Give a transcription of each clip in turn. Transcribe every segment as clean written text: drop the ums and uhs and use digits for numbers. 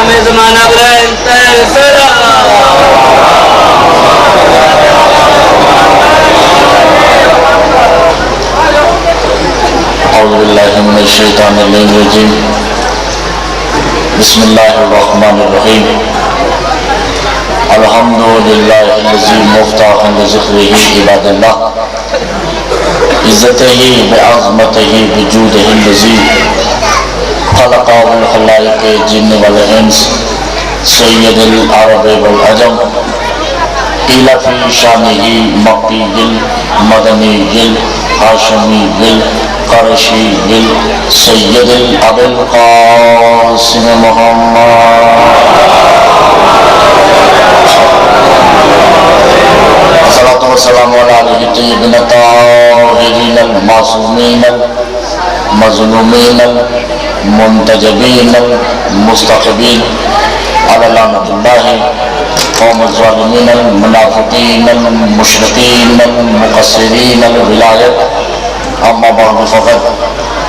میں زمانہ ابراہیم اعوذ باللہ من الشیطان الرجیم بسم اللہ الرحمن الرحیم الحمدللہ الذی مفتاح لذکرہ عباد اللہ عزتہ بعظمتہ بجودہ الذی خلق الخلائق جن والانس سید العرب والعجم قیل فی شانہ مکی المدنی الہاشمی القرشی سید ابو القاسم محمد صلاۃ والسلام علی الطیبین الطاہرین المعصومین المظلومین المنتجبین المستخبین علی لعنۃ اللہ قوم الظالمین المنافقین المشرقین المقصرین الولایت اما بعد فقد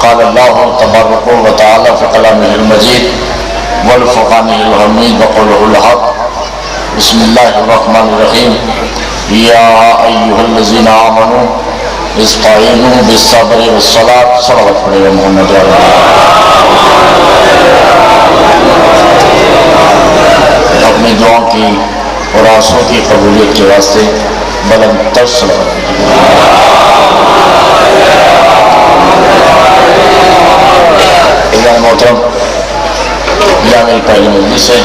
قال اللہ تبارک و تعالی فی کلامہ المجید والفرقانہ الحمید وقولہ الحق بسم اللہ الرحمن الرحیم یا ایہا الذین آمنوا استعینوا بالصبر والصلاۃ صلوات علی محمد اپنی دعاؤں کی اور آنسوں کی قبولیت کے واسطے بلند تر صلوات محترم، یہ میری پہلی مجلس ہے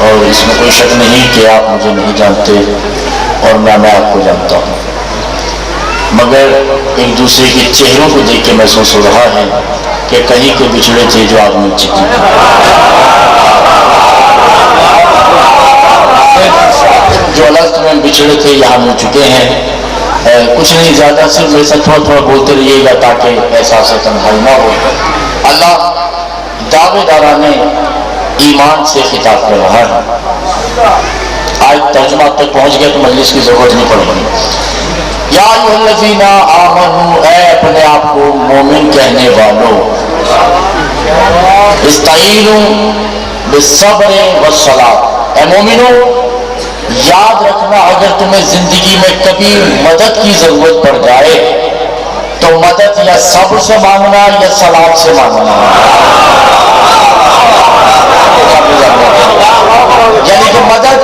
اور اس میں کوئی شک نہیں کہ آپ مجھے نہیں جانتے اور میں آپ کو جانتا ہوں، مگر ایک دوسرے کے چہروں کو دیکھ کے محسوس ہو رہا ہے کہ کہیں کوئی بچھڑے تھے جو آج مل چکے ہیں، جو الگ میں بچھڑے تھے یہاں مل چکے ہیں۔ کچھ نہیں زیادہ، صرف میرے ساتھ تھوڑا تھوڑا بولتے رہیے گا تاکہ احساس تنہائی نہ ہو۔ اللہ دعوے داران ایمان سے خطاب کر رہا ہے۔ آج ترجمہ تک پہنچ گیا تو مجلس کی ضرورت نہیں پڑے گی۔ یا ایھا الذین آمنوا، اے اپنے آپ کو مومن کہنے والوں، استعینوا بالصبر والصلاۃ، اے مومنوں یاد رکھنا اگر تمہیں زندگی میں کبھی مدد کی ضرورت پڑ جائے تو مدد یا صبر سے مانگنا یا صلاۃ سے مانگنا، یعنی کہ مدد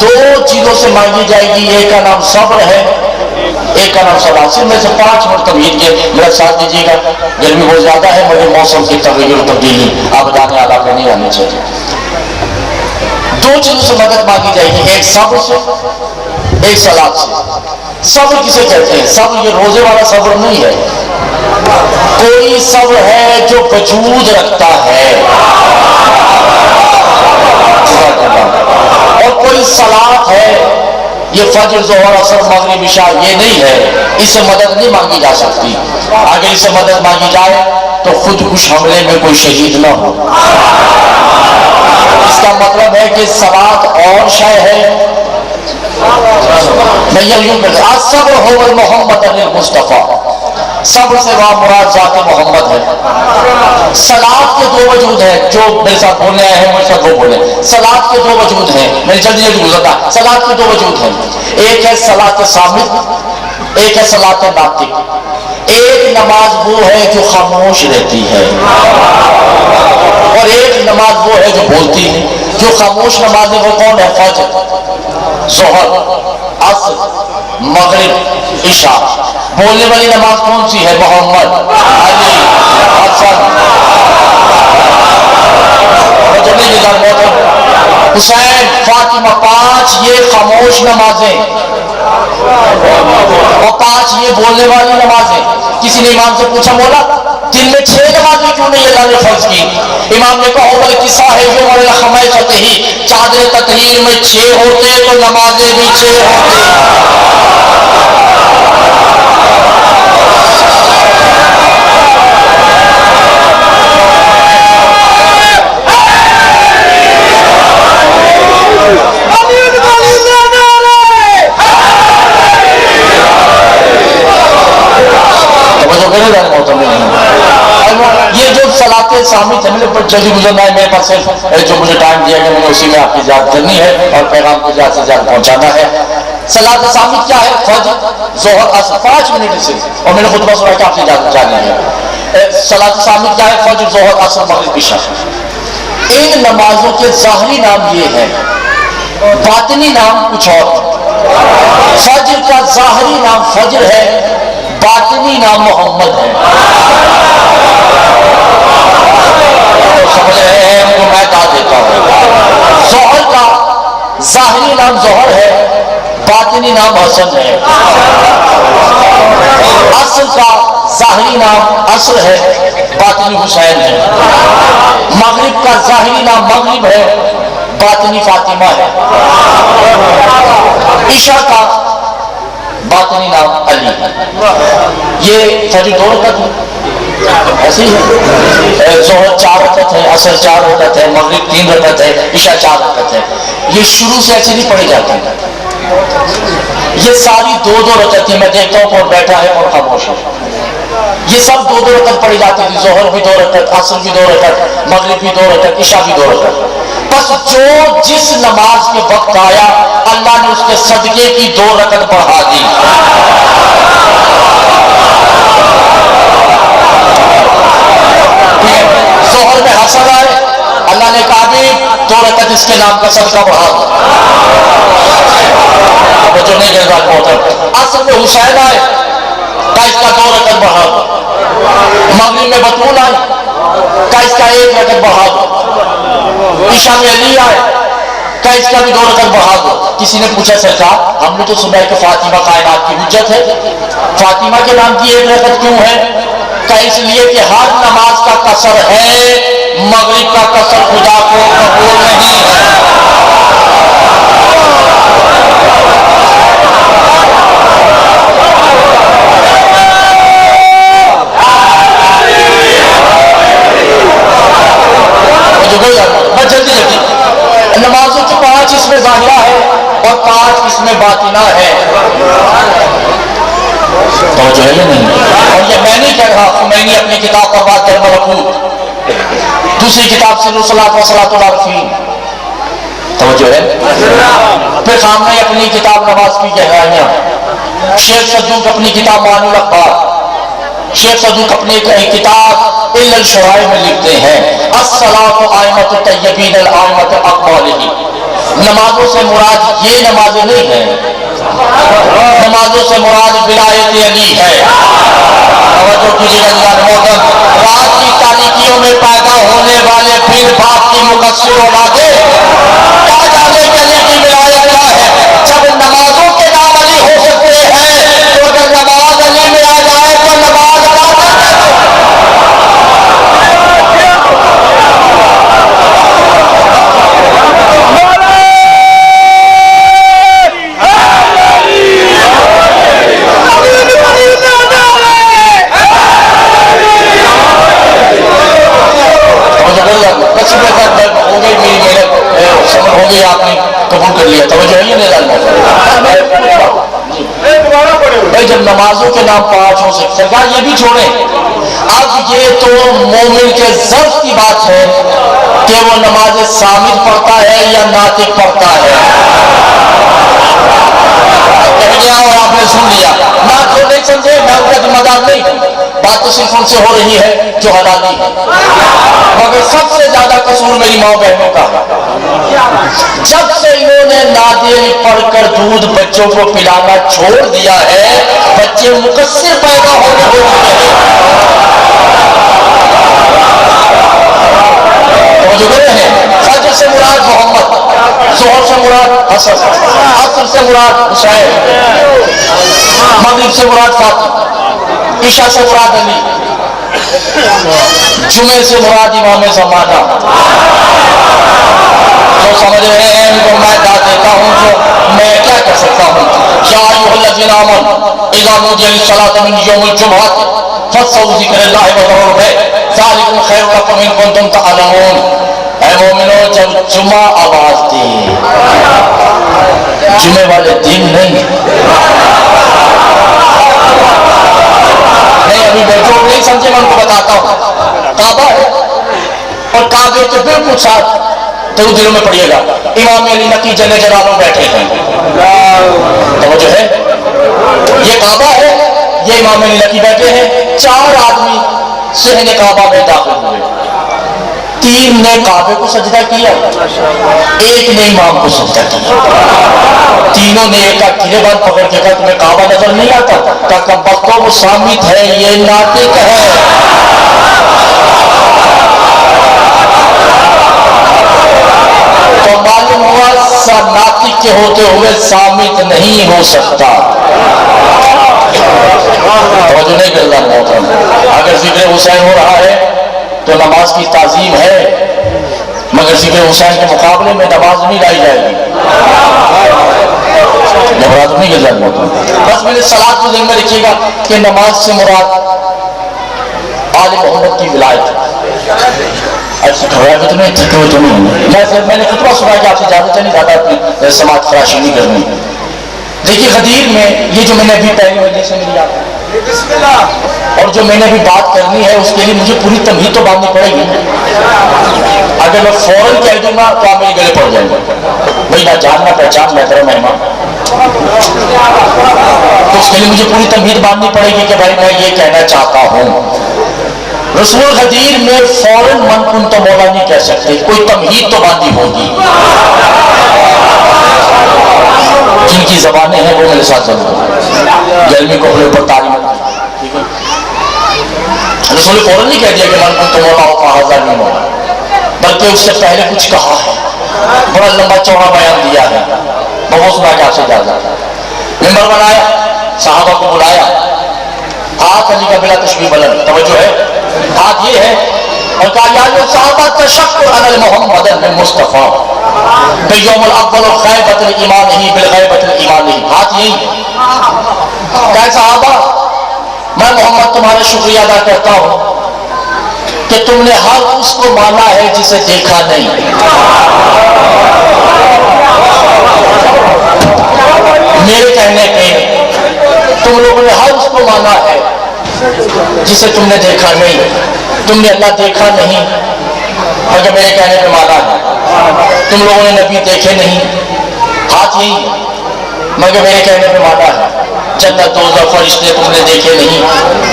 دو چیزوں سے مانگی جائے گی، ایک کا نام صبر ہے، ایک کا نام صلاۃ۔ صرف میں سے 5 مرتبہ کے میرا ساتھ دیجیے گا، گرمی بہت زیادہ ہے مگر موسم کی تغیر و تبدیلی آبادان علاقے نہیں آنی چاہیے۔ دو چیزوں سے مدد مانگی جائے گی، ایک صبر سے، ایک صلاۃ سے۔ صبر کسے کہتے ہیں؟ صبر یہ روزے والا صبر نہیں ہے، کوئی صبر ہے جو وجود رکھتا ہے، اور کوئی صلاۃ ہے یہ فجر ظہر عصر مغرب عشاء یہ نہیں ہے، اس سے مدد نہیں مانگی جا سکتی۔ اگر اس سے مدد مانگی جائے تو خود کش حملے میں کوئی شہید نہ ہو۔ اس کا مطلب ہے کہ صلاۃ اور شے ہے، میں یوں کہتا ہوں الصبر هو المحمد المصطفیٰ، صبر سے وہاں مراد ذات محمد ہے۔ صلاۃ کے دو وجود ہیں، جو میرے ساتھ بولنے آئے ہیں میرے ساتھ وہ بولیں۔ صلاۃ کے دو وجود ہیں، میں جلدی جلدی گزرتا، صلاۃ کے دو وجود ہیں، ایک ہے صلاۃ صامت، ایک ہے صلاۃ ناطق۔ ایک نماز وہ ہے جو خاموش رہتی ہے اور ایک نماز وہ ہے جو بولتی ہے۔ جو خاموش نماز ہے وہ کون ہے؟ فجر، ظہر، عصر، مغرب، عشاء۔ بولنے والی نماز کون سی ہے؟ محمد، علی، حسن، حسین، فاطمہ، 5 یہ خاموش نمازیں اور 5 یہ بولنے والی نمازیں۔ کسی نے امام سے پوچھا، مولا دن میں 6 نمازیں کیوں نہیں اللہ نے فرض کی؟ امام نے کہا بل قصہ ہے جو خمیسۃ ہی، چادر تطہیر میں 6 ہوتے تو نمازیں بھی 6 ہوتے۔ یہ جو صلاۃ عبادت صامت ہے، مجھے جلدی گزرنا ہے، میرے پاس صرف جو مجھے ٹائم دیا گیا مجھے اسی میں آپ کی زیادت کرنی ہے اور پیغام کو زیادہ سے زیادہ پہنچانا ہے۔ صلاۃ صامت کیا ہے؟ فجر ظہر عصر 5 منٹ سے، اور میں نے خطبہ سنا کہ آپ سے اجازت جانی ہے۔ صلاۃ صامت کیا ہے؟ فجر ظہر عصر مغرب عشاء۔ ان نمازوں کے ظاہری نام یہ ہے، باطنی نام کچھ اور۔ فجر کا ظاہری نام فجر ہے، باطنی نام محمد ہے۔ سمجھ رہے ہیں؟ ہم کو میں بتا دیتا ہوں۔ ظہر کا ظاہری نام ظہر ہے، باطنی نام حسن ہے۔ عصر کا ظاہری نام عصر ہے، باطنی حسین ہے۔ مغرب کا ظاہری نام مغرب ہے، باطنی فاطمہ ہے۔ عشاء کا باطنی نام علی ہے۔ یہ فجر 2 رکعت ہے، ایسی ہے۔ ظہر 4 رکعت ہے، عصر 4 رکعت ہے، مغرب 3 رکعت ہے، عشاء 4 رکعت ہے۔ یہ شروع سے ایسے نہیں پڑھی جاتی، یہ ساری 2 رکعتیں۔ میں دیکھتا ہوں کون بیٹھا ہے اور خاموش ہے۔ یہ سب 2 رکعت پڑھی جاتی تھی، ظہر بھی 2 رکعت، عصر بھی 2 رکعت، مغرب بھی 2 رکعت، عشاء بھی 2 رکعت۔ بس جو جس نماز کے وقت آیا اللہ نے اس کے صدقے کی 2 رکعت بڑھا دی۔ ظہر میں حسن آئے، اللہ نے کہا بھی 2 رکعت اس کے نام کا صدقہ بڑھا دو۔ جو نہیں کہہ رہا محترم۔ عصر میں حسین آئے، کا اس کا 2 رکعت بڑھا دو۔ مغرب میں بطول آئے، کا اس کا 1 رکعت بڑھا دو۔ عشاء میں علی آئے، کا اس کا بھی 2 رکعت بڑھا دو۔ کسی نے پوچھا سرکار ہم نے تو سنا ہے کہ فاطمہ کائنات کی حجت ہے، فاطمہ کے نام کی 1 رکعت کیوں ہے؟ کہ اس لیے کہ ہر نماز کا قصر ہے، مغرب کا قصر خدا کو قبول نہیں ہے۔ جلدی نمازوں کی 5 اس میں ظاہرہ ہے اور 5 اس میں باطنہ ہے۔ توجہ ہے یا نہیں؟ اور یہ میں نہیں کہہ رہا، خمینی اپنی کتاب پر بات کرنا رکھوں، دوسری کتاب سے صلاۃ و صلاۃ العارفین۔ توجہ ہے؟ پھر خامنہ اپنی کتاب نماز کی گہرائیاں، شیخ صدوق اپنی کتاب معانی الاخبار، شیخ صدوق اپنی کتاب الا الشرائع میں لکھتے ہیں الصلاۃ ائمۃ الطیبین الائمۃ اقوالہ۔ نمازوں سے مراد یہ نمازیں نہیں ہیں، نمازوں سے مراد ولایت علی ہے۔ توجہ کیجیے محترم، رات کی تاریکیوں میں پیدا ہونے والے پیر باپ کی مقصر اولادیں کیا جانے کہ علی کی ولایت کیا ہے؟ جب نمازوں کے نام علی ہو سکتے ہیں تو اگر نماز علی میں آ جائے تو نماز ادا ہوگی، آپ نے قبول کر لیا۔ توجہ ہے نہیں بھائی، جب نمازوں کے نام 5 ہو سکتے سرکار یہ بھی چھوڑیں، اب یہ تو مومن کے ظرف کی بات ہے کہ وہ نماز صامت پڑھتا ہے یا ناطق پڑھتا ہے۔ اور آپ نے سن لیا، نہ تو نہیں سمجھے، میں ان کا ذمہ دار نہیں ہوں، بات تو صرف ان سے ہو رہی ہے جو حلالی ہے، مگر سب سے زیادہ قصور میری ماں بہنوں کا ہے۔ جب سے انہوں نے نادیل پڑھ کر دودھ بچوں کو پلانا چھوڑ دیا ہے، بچے مقصر پیدا ہونے ہو چکے ہیں۔ جو گئے ہیں فجر سے مراد محمد، ظہر سے مراد حسن، عصر سے مراد حسین، مغرب سے مراد فاطمہ، عشاء سے مراد علی، جمعے سے مراد امام زمانہ۔ جو سمجھ رہے ہیں ان کو میں بتا دیتا ہوں جو میں کیا کر سکتا ہوں۔ یا ایھا الذین آمنوا اذا نودی للصلاۃ من یوم الجمعۃ فاسعوا ذکر اللہ وذروا البیع ذلکم خیر لکم ان کنتم تعلمون۔ اے مومنو، جب جمعہ آواز دی، جمعے والے دن نہیں، ابھی بیٹھو نہیں سمجھے، میں ان کو بتاتا ہوں۔ کعبہ ہے، اور کعبے کے بالکل ساتھ تو دلوں میں پڑھیے گا امام علی نقی جل جلالہ بیٹھے ہیں. توجہ ہے, یہ کعبہ ہے, یہ امام علی نقی بیٹھے ہیں. 4 آدمی صحن کعبہ میں داخل ہوئے. 3 نے کعبے کو سجدہ کیا, 1 نے امام کو سجدہ کیا. تینوں نے ایک گریبان پکڑ کے کہا تمہیں کعبہ نظر نہیں آتا؟ کہا بختو وہ سامت ہے, یہ ناطق ہے. تو معلوم ہوا ناطق کے ہوتے ہوئے سامت نہیں ہو سکتا. توجہ نہیں کر رہا محترم. اگر ذکر حسین ہو رہا ہے تو نماز کی تعظیم ہے, مگر ذکر حسین کے مقابلے میں نماز نہیں لائی جائے گی. مراد نہیں گزار محترم. بس میرے صلاۃ کو ذہن میں رکھیے گا کہ نماز سے مراد آل محمد کی ولایت. میں نے خطبہ سنا کہ آپ سے زیادہ نہیں زیادہ اپنی سماعت فراشی نہیں کرنی. دیکھیے غدیر میں یہ جو میں نے ابھی پہلی مجلس سے ملی آپ اور جو میں نے ابھی بات کرنی ہے اس کے لیے مجھے پوری تمہید تو باندھنی پڑے گی. اگر میں فوراً کہہ دوں گا تو آپ میرے گلے پڑ جائیں گے. بھائی نہ جاننا پہچان محترم مہمان, تو اس کے لیے مجھے پوری تمہید باندھنی پڑے گی کہ بھائی میں یہ کہنا چاہتا ہوں. رسول غدیر میں فوراً من کن تو مولا نہیں کہہ سکتے, کوئی تمہید تو باندھی ہوگی. جن کی زبانیں ہیں وہ میرے ساتھ ضرور گرمی کو اپنے اوپر تعلیم. رسول نے فوراً نہیں کہہ دیا کہ من کن تو مولا ہو کہا حضر نہیں مولا, بلکہ اس سے پہلے کچھ کہا ہے, بڑا لمبا چوڑا بیان دیا ہے. بہت سنا کہ آپ سے جا جاتا. ممبر بنایا, صحابہ کو بلایا, ہاتھ علی کا بلا تشبیہ بلند. توجہ ہے, ہاتھ یہ ہے اور کہا یا جو صحابہ تشکر علی محمد المصطفیٰ بیوم الاول خیبت الایمان ہی بالغیبت الایمان ہی. ہاتھ یہی کہ صحابہ میں محمد تمہارا شکریہ ادا کرتا ہوں کہ تم نے ہر اس کو مانا ہے جسے دیکھا نہیں. میرے کہنے پہ تم لوگوں نے ہر اس کو مانا ہے جسے تم نے دیکھا نہیں. تم نے اللہ دیکھا نہیں مگر میرے کہنے پہ مانا ہے. تم لوگوں نے نبی دیکھے نہیں, ہاتھ یہی مگر میرے کہنے پہ مانا ہے. جنت دوزخ فرشتے تم نے دیکھے نہیں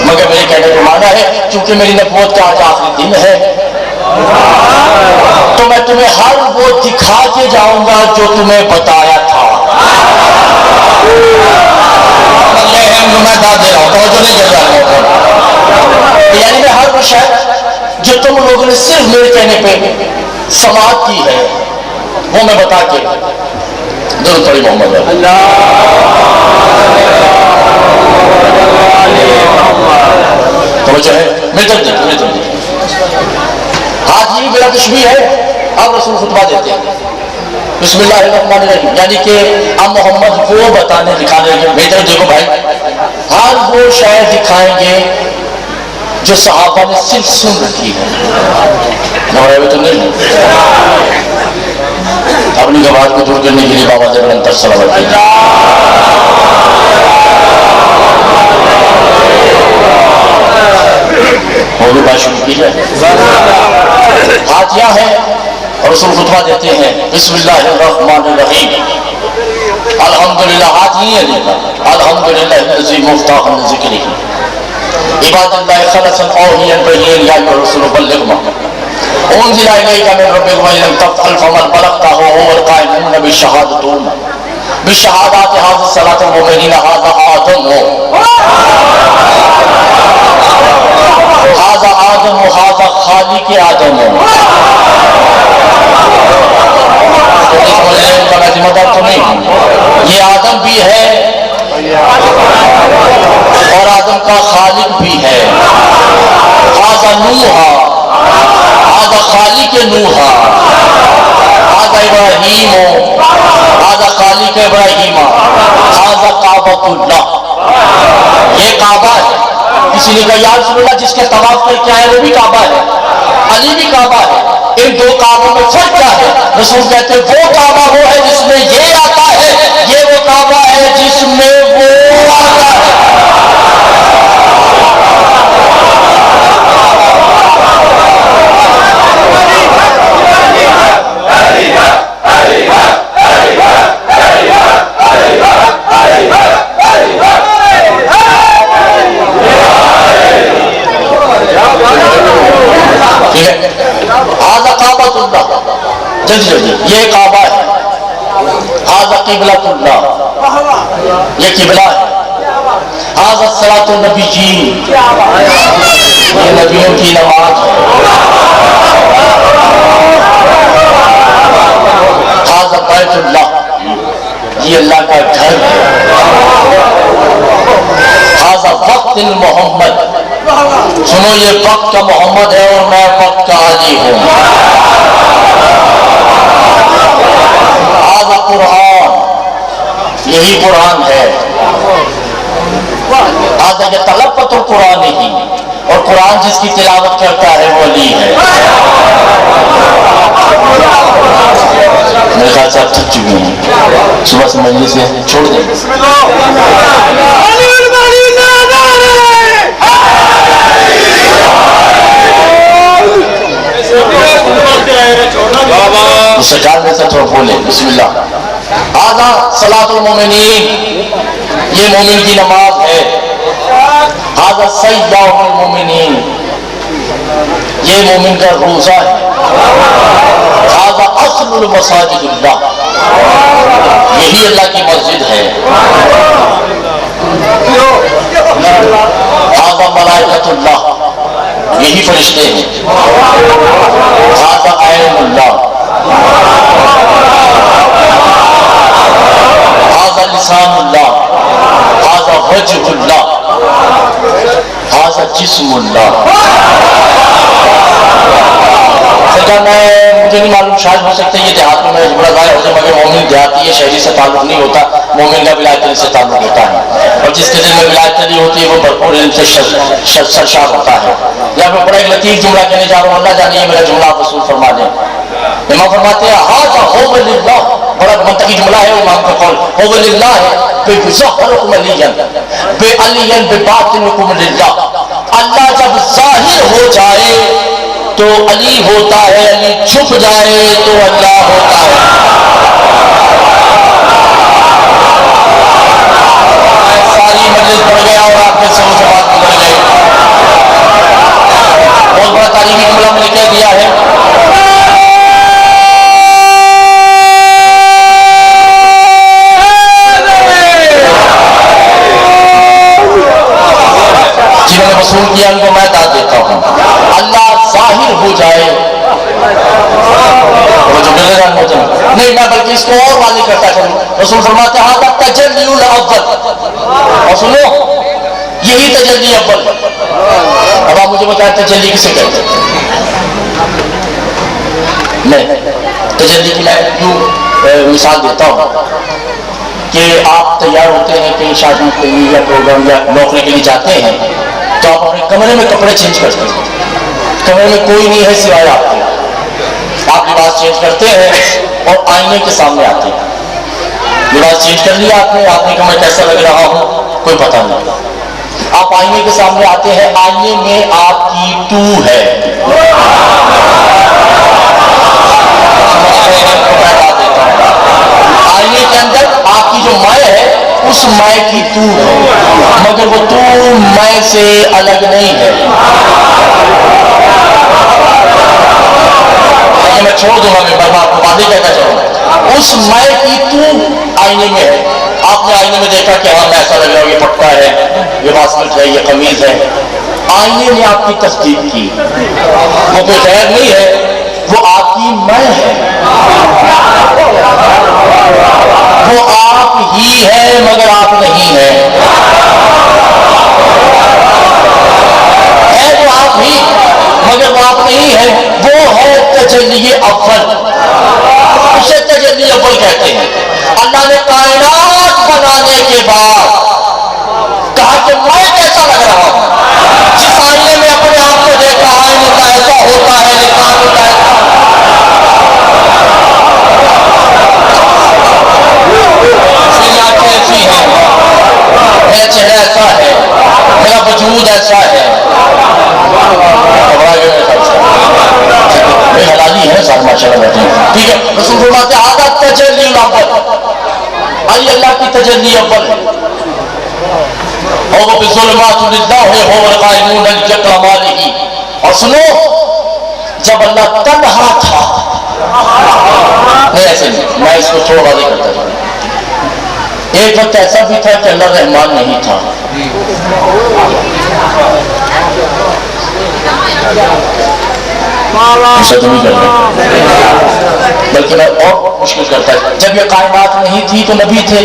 مگر میرے کہنے پہ مانا ہے. کیونکہ میری نبوت کا آج آخری دن ہے تو میں تمہیں ہر وہ دکھا کے جاؤں گا جو تمہیں بتایا تھا. میں داد دے رہا ہوں, توجہ نہیں کر رہا ہوں. یعنی میں ہر وہ شے جو تم لوگوں نے صرف میرے کہنے پہ سماعت کی ہے وہ میں بتا کے درود پڑھی محمد. توجہ ہے, میرے طرف دیکھیں. ہاتھ یہ میرا تشبیہ ہے. اب رسول خطبہ دیتے ہیں بسم اللہ الرحمن الرحیم, یعنی کہ اب محمد وہ بتانے دکھانے لگے. میری طرف دیکھو بھائی, ہر وہ شے دکھائیں گے جو صحابہ نے صرف سن رکھی ہے. نوائے تو نہیں اپنی گواہی کو دور کرنے کے لیے بابا جب انتر صلوات کیجیے. وہ بھی بات شروع کی جائے. ہاتھ یہاں ہے اور رسول خطبہ دیتے ہیں بسم اللہ الرحمن الرحیم. الحمدللہ, ہاتھ نہیں ہے دیکھا. الحمدللہ الذی مفتاح ذکری عباد اللہ خلصا اوحیا بین یا رسول بلغ ما انزل الیک من ربک وان تفعل فمن بلغته هو القائمون بشهادات هذه الصلاة المؤمنين هذا آدم هذا خالق آدم. تو نہیں, یہ آدم بھی ہے اور آدم کا خالق بھی ہے. هذا نوح هذا خالق نوح هذا ابراہیم هذا خالق ابراہیم هذا کعبۃ اللہ. یہ کعبہ ہے. کسی نے کہا یا رسول اللہ جس کے طواف کر کے آئے وہ بھی کعبہ ہے, علی بھی کعبہ ہے, ان دو کعبوں میں فرق کیا ہے؟ رسول کہتے ہیں وہ کعبہ وہ ہے جس میں یہ آتا ہے, یہ وہ کعبہ ہے جس میں وہ آتا ہے. جلدی جلدی، یہ کعبہ ہے، ھذا قبلۃ اللہ، یہ قبلہ ہے، ھذا صلاۃ النبیین، یہ نبیوں کی نماز ہے، ھذا بیت اللہ، یہ اللہ کا گھر ہے، ھذا وقت المحمد، سنو یہ وقت کا محمد ہے اور میں وقت کا علی ہوں، ھذا قرآن، یہی قرآن ہے، ھذا یتلقط القرآن ہی، اور قرآن جس کی تلاوت کرتا ہے وہ علی ہے۔ میرے خیال سے آپ تھک چکے ہیں، صبح سے مجلس سے چھوڑ دیں۔ سرکار میں سے تھوڑا بولے، بسم اللہ۔ ھذا صلاۃ المومنین، یہ مومن کی نماز ہے، ھذا صیام المومنین، یہ مومن کا روزہ ہے، ھذا اصل المساجد اللہ، یہی اللہ کی مسجد ہے، ھذا ملائکۃ اللہ، یہی فرشتے ہیں، ھذا عین اللہ، ھذا لسان اللہ، ھذا وجہ اللہ، ھذا جسم اللہ۔ سرکار مجھے نہیں معلوم، شاید ہو سکتا ہے یہ دیہات میں جملہ ظاہر ہو جائے، مگر مومن دیہاتی ہے، شہری سے تعلق نہیں ہوتا، مومن کا ولایت علی سے تعلق ہوتا ہے، اور جس کے دل میں ولایت علی ہوتی ہے وہ بھرپور علم سے سرشار ہوتا ہے۔ یہاں پہ بڑا ایک لطیف جملہ کہنے جا رہا ہوں، اللہ جانے یہ میرا جملہ آپ وصول فرما لیں۔ امام فرماتے ہیں ھذا هو للہ، بڑا منطقی جملہ ہے امام کا قول، هو للہ بظاہرکم علیاً بعلیاً بباطنکم للہ، اللہ جب ظاہر ہو جائے تو علی ہوتا ہے، علی چھپ جائے تو اللہ ہوتا ہے۔ ساری مجلس پڑھ گیا اور آپ کے سمجھ سے بات گزر گئی، بہت بڑا تاریخی جملہ میں نے کہہ دیا ہے۔ جنہوں نے وصول کیا ان کو میں داد دیتا ہوں، اللہ ظاہر ہو جائے، وہ جو ملے گا نہیں، میں بلکہ اس کو اور واضح کرتا چلوں، رسول فرماتے ہیں ھذا تجلی الاول، اور سنو یہی تجلی اول۔ اب آپ مجھے بتائیں تجلی کسے کہتے ہیں؟ میں تجلی کی میں کیوں مثال دیتا ہوں کہ آپ تیار ہوتے ہیں کہیں شادی کے لیے یا پروگرام یا نوکری کے لیے جاتے ہیں، تو آپ اپنے کمرے میں کپڑے چینج کرتے ہیں، کمرے میں کوئی نہیں ہے سوائے آپ کے، آپ لباس چینج کرتے ہیں اور آئینے کے سامنے آتے ہیں، لباس چینج کر لیا آپ نے کہا میں کیسا لگ رہا ہوں کوئی پتہ نہیں، آپ آئینے کے سامنے آتے ہیں، آئینے میں آپ کی تو ہے، آئینے کے اندر آپ کی جو میں ہے اس میں کی تو ہے، مگر وہ تو میں سے الگ نہیں ہے۔ میں چھوڑ دوں گا، میں آپ کو واضح کہتا چاہوں، اس میں کی تو آئینے میں ہے، آپ نے آئینے میں دیکھا کہ ہاں میں ایسا لگ رہا ہوں، یہ پٹکا ہے، یہ واسکٹ ہے، یہ قمیض ہے، آئینے نے آپ کی تصدیق کی، وہ کوئی غیر نہیں ہے، وہ آپ کی میں ہے، وہ آپ ہی ہے مگر آپ نہیں ہے، وہ آپ ہی مگر وہ آپ نہیں ہے، وہ ہے تجلی اول، اسے تجلی اول کہتے ہیں۔ اللہ نے کائنات بنانے کے بعد کہا کہ میں کیسا لگ رہا ہوں، جس آئینے میں اپنے آپ کو دیکھا، آئینے کا ایسا ہوتا ہے، لسان ہوتا ہے، میری آنکھیں ایسی ہیں، میرا چہرہ ایسا ہے، میرا وجود ایسا ہے، حلالی ہے ساتھ ماشاءاللہ بیٹھے ہیں، ٹھیک ہے۔ رسول فرماتے ہیں ھذا تجلی الاول، علی اللہ کی تجلی اول ہے، اور بظلمات للہ هو القائمون لجلالہ، اور سنو جب اللہ تنہا تھا نہیں ایسے نہیں، میں اس کو تھوڑا واضح کرتا ہوں۔ ایک وقت ایسا بھی تھا کہ اللہ رحمان نہیں تھا، بلکہ میں اور مشکل کرتا ہے، جب یہ کائنات نہیں تھی تو نبی تھے،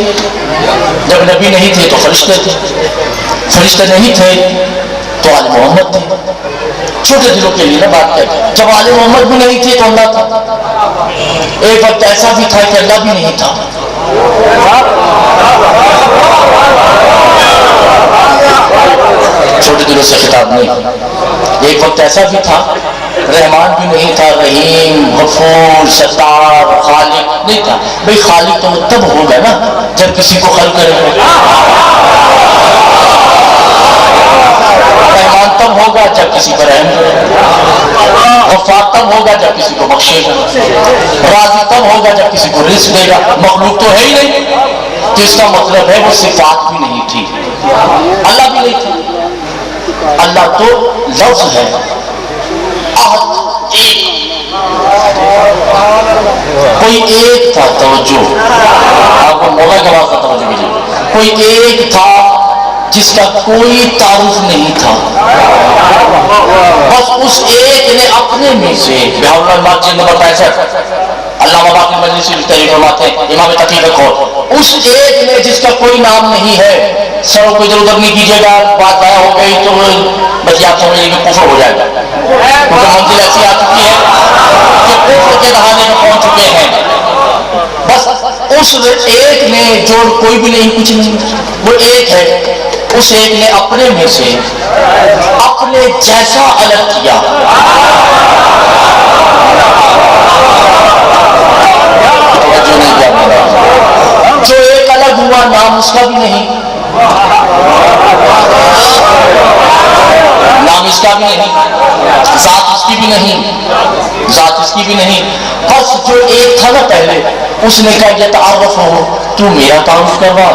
جب نبی نہیں تھے تو فرشتے تھے، فرشتے نہیں تھے تو آل محمد تھے۔ چھوٹے دلوں کے لیے نا بات ہے، جب آل محمد بھی نہیں تھے تو اللہ تھا۔ ایک وقت ایسا بھی تھا کہ اللہ بھی نہیں تھا۔ چھوٹے دلوں سے خطاب نہیں۔ ایک وقت ایسا بھی تھا رحمان بھی نہیں تھا، رحیم، غفور، ستار، خالق نہیں تھا۔ بھئی خالق تو تب ہوگا نا جب کسی کو خلق کرے گا، رحمان تب ہوگا جب کسی پر رحم کرے گا، غفار تب ہوگا جب کسی کو بخشے گا، راضی تب ہوگا جب کسی کو رزق دے گا۔ مخلوق تو ہے ہی نہیں، تو اس کا مطلب ہے وہ صفات بھی نہیں تھی، اللہ بھی نہیں تھا۔ اللہ تو لفظ ہے، کوئی ایک تھا، توجہ آپ کو مولا کے بعد توجہ کیجیے، کوئی ایک تھا جس کا کوئی تعارف نہیں تھا، بس اس ایک نے اپنے میں سے بہار اللہ جلد نمبر 65 علامہ باقر مجلسی تحریر فرماتے ہیں، امام تقی رکھو، اس ایک نے جس کا کوئی نام نہیں ہے، سروں کو ادھر ادھر نہیں کیجیے گا، بات ضائع ہو گئی تو بس آپ سمجھیں کہ کفر ہو جائے گا، کیونکہ منزل ایسی آ چکی ہے کہ کفر کے دہانے میں پہنچ چکے ہیں۔ بس اس ایک نے جو کوئی بھی نہیں کچھ نہیں، وہ ایک ہے، اس ایک نے اپنے میں سے اپنے جیسا الگ کیا۔ جو ایک الگ ہوا نام اس کا بھی نہیں، نام اس کا بھی نہیں، ذات اس کی بھی نہیں، ذات اس کی بھی نہیں۔ بس جو ایک تھا نا پہلے، اس نے کہا یہ تعارف ہو، تو میرا تعارف کروا،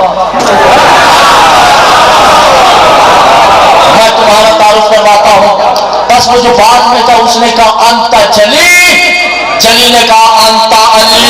میں تمہارا تعارف کرواتا ہوں۔ بس وہ جو بعد میں تھا اس نے کہا انتا جلی، جلی نے کہا انتا علی۔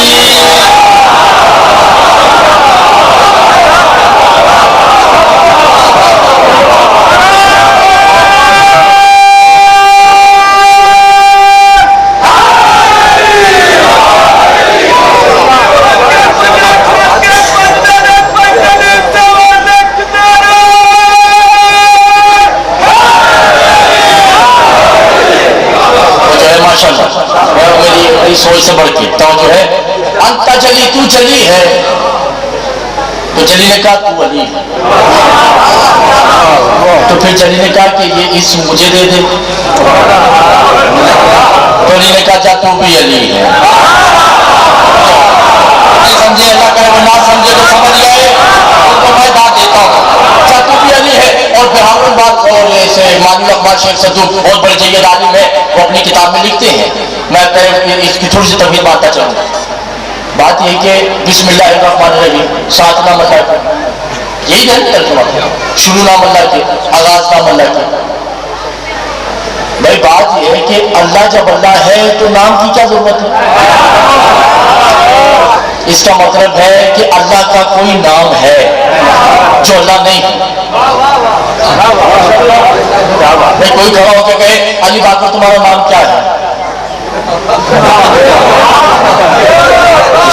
میری سوچ سے بڑھ کے توجہ ہے، انتا جلی، تو جلی ہے، تو جلی نے کہا تو علی ہے، تو پھر جلی نے کہا کہ یہ اسم مجھے دے دے، تو علی نے کہا جا تو بھی علی ہے۔ سمجھے اللہ کرے وہ نہ سمجھے تو سمجھ گئے، ان کو میں بات دیتا ہوں، جا تو بھی علی ہے۔ اور بہار بات اور ایسے مانی الاقبال شیخ صدوق بہت بڑے جید عالم ہے، وہ اپنی کتاب میں لکھتے ہیں، میں اس کی تھوڑی سی تفصیل باتیں چاہوں گا۔ بات یہ کہ بسم اللہ الرحمن الرحیم، سات نام اللہ کے، یہی ہے ترجمہ، شروع نام اللہ کے، آغاز نام اللہ کے۔ بھائی بات یہ ہے کہ اللہ جب اللہ ہے تو نام کی کیا ضرورت ہے؟ اس کا مطلب ہے کہ اللہ کا کوئی نام ہے جو اللہ نہیں ہے۔ بھائی کوئی کھڑا ہو کے کہے علی باقر تمہارا نام کیا ہے؟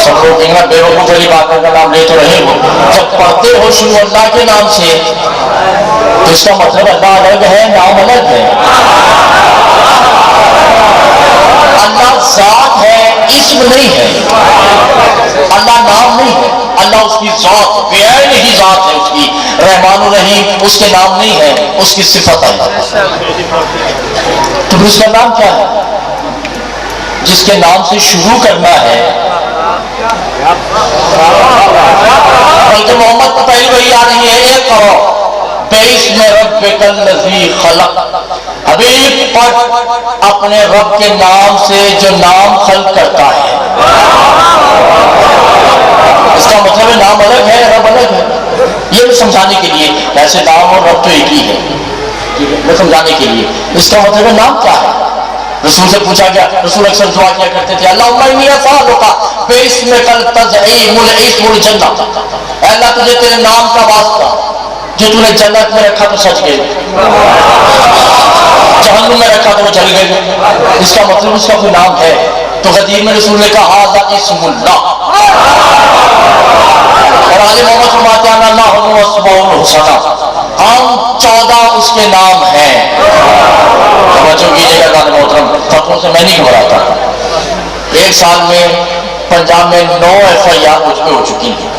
سب لوگ کہیں گے بے وقوف علی باقر کا نام لے تو رہے ہو، جب پڑھتے ہو شروع اللہ کے نام سے تو اس کا مطلب اللہ الگ ہے، نام الگ ہے۔ اللہ ذات ہے، اسم نہیں ہے، اللہ نام نہیں ہے، اللہ اس کی ذات بعین ہی ذات ہے، اس کی رحمان الرحیم اس کے نام نہیں ہے، اس کی صفت ہے۔ تو اس کا نام کیا ہے؟ جس کے نام سے شروع کرنا ہے، بلکہ محمد کو پہلی وحی آ رہی ہے، ایک کرو بِاسْمِ رَبِّكَ الَّذِي خَلَقَ، حبیب پڑھ اپنے رب کے نام سے جو نام خلق کرتا ہے۔ اس کا مطلب ہے نام الگ ہے، رب الگ ہے۔ یہ بھی سمجھانے کے لیے، ویسے نام اور رب تو ایک ہی ہے، میں سمجھانے کے لیے اس کا مطلب ہے نام کیا ہے؟ رسول سے پوچھا گیا، رسول اکثر دعا کیا کرتے تھے اللہم انی اسالک باسمک التزعیم العصم الجنہ، اے اللہ تجھے تیرے نام کا واسطہ جو تو نے جنت میں رکھا تو سچ گئی، جہنم میں رکھا تو وہ جل گئی، اس کا مطلب اس کا کوئی نام ہے؟ تو غدیر میں رسول نے کہا ھذا اسم اللہ، اور آج محمد فرماتے ہیں اللہ اسماء الحسنى، ہم 14 اس کے نام ہیں۔ توجہ کیجیے گا دان محترم، فتووں سے میں نہیں گھبراتا۔ ایک سال میں پنجاب میں 9 FIR مجھ پہ ہو چکی ہیں،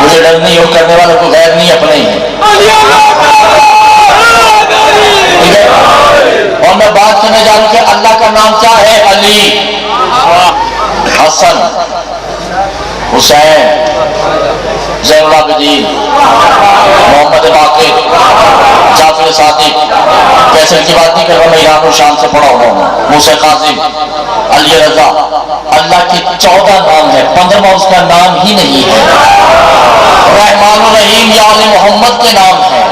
مجھے ڈر نہیں ہو، کرنے والا کوئی غیر نہیں اپنے ہی ہے، ٹھیک ہے؟ اور میں بات کرنے جا رہا ہوں کہ اللہ کا نام کیا ہے؟ علی، حسن، حسین، زین العابدین، محمد باقر، جعفر صادق، کیسر کی بات نہیں کر رہا میں، ایران و شام سے پڑھا ہوا ہوں، موسیٰ کاظم، علی رضا، اللہ کے 14 نام ہیں، 15واں اس کا نام ہی نہیں ہے۔ رحمان الرحیم یا علی محمد کے نام ہیں،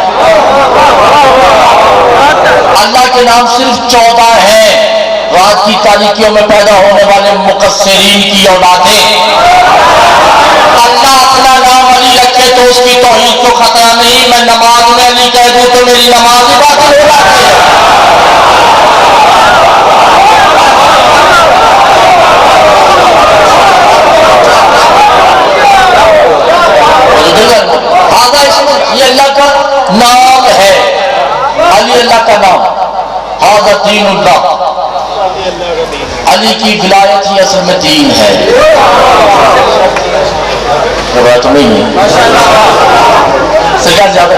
اللہ کے نام صرف 14 ہیں۔ رات کی تاریکیوں میں پیدا ہونے والے مقصرین کی اولادیں اللہ اپنا نام علی رکھے تو اس کی توحید کو خطرہ نہیں، میں نماز میں علی کہہ دوں تو میری نماز ہی باطل ہو جاتی ہے۔ یہ اللہ کا نام ہے، علی اللہ کا نام، ھذا دین اللہ، علی کی ولایت ہی اصل میں دین ہے۔ تو نہیں ہے سرکار زیادہ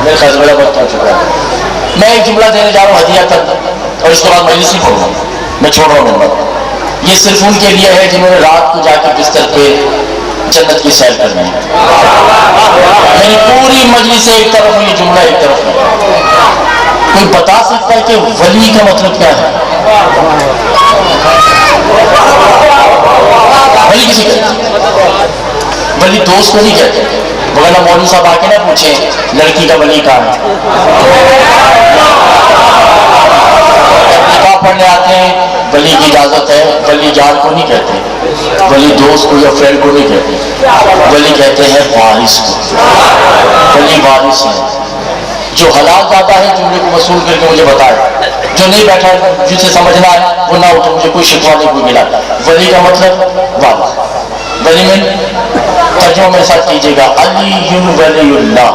میرے خیال سے بڑا وقت ہو چکا ہے، میں ایک جملہ دینے جا رہا ہوں ہدیہ تک، اور اس کے بعد مجلس ہی پڑھوں گا، میں چھوڑ رہا ہوں۔ یہ صرف ان کے لیے ہے جنہوں نے رات کو جا کے بستر پہ جنت کی سیر کرنی ہے۔ میری پوری مجلس ایک طرف ہے، یہ جملہ ایک طرف ہے۔ کوئی بتا سکتا ہے کہ ولی کا مطلب کیا ہے؟ ولی کسی کہتے، ولی دوست کو نہیں کہتے، وغیرہ مولوی صاحب آ کے نہ پوچھیں لڑکی کا ولی کہاں ہے۔ نکاح پڑھنے آتے ہیں، ولی کی اجازت ہے، ولی جار کو نہیں کہتے، ولی دوست کو یا فرینڈ کو نہیں کہتے، ولی کہتے ہیں وارث کو، ولی وارث ہے۔ جو حلال زیادہ ہے جملے کو وصول کر کے مجھے بتائے، جو نہیں بیٹھا جسے سمجھنا ہے وہ نہ اٹھے، مجھے کوئی شکوہ نہیں کوئی ملا۔ ولی کا مطلب وارث، ولی میں ترجمہ میرے ساتھ کیجیے گا، علی ولی اللہ،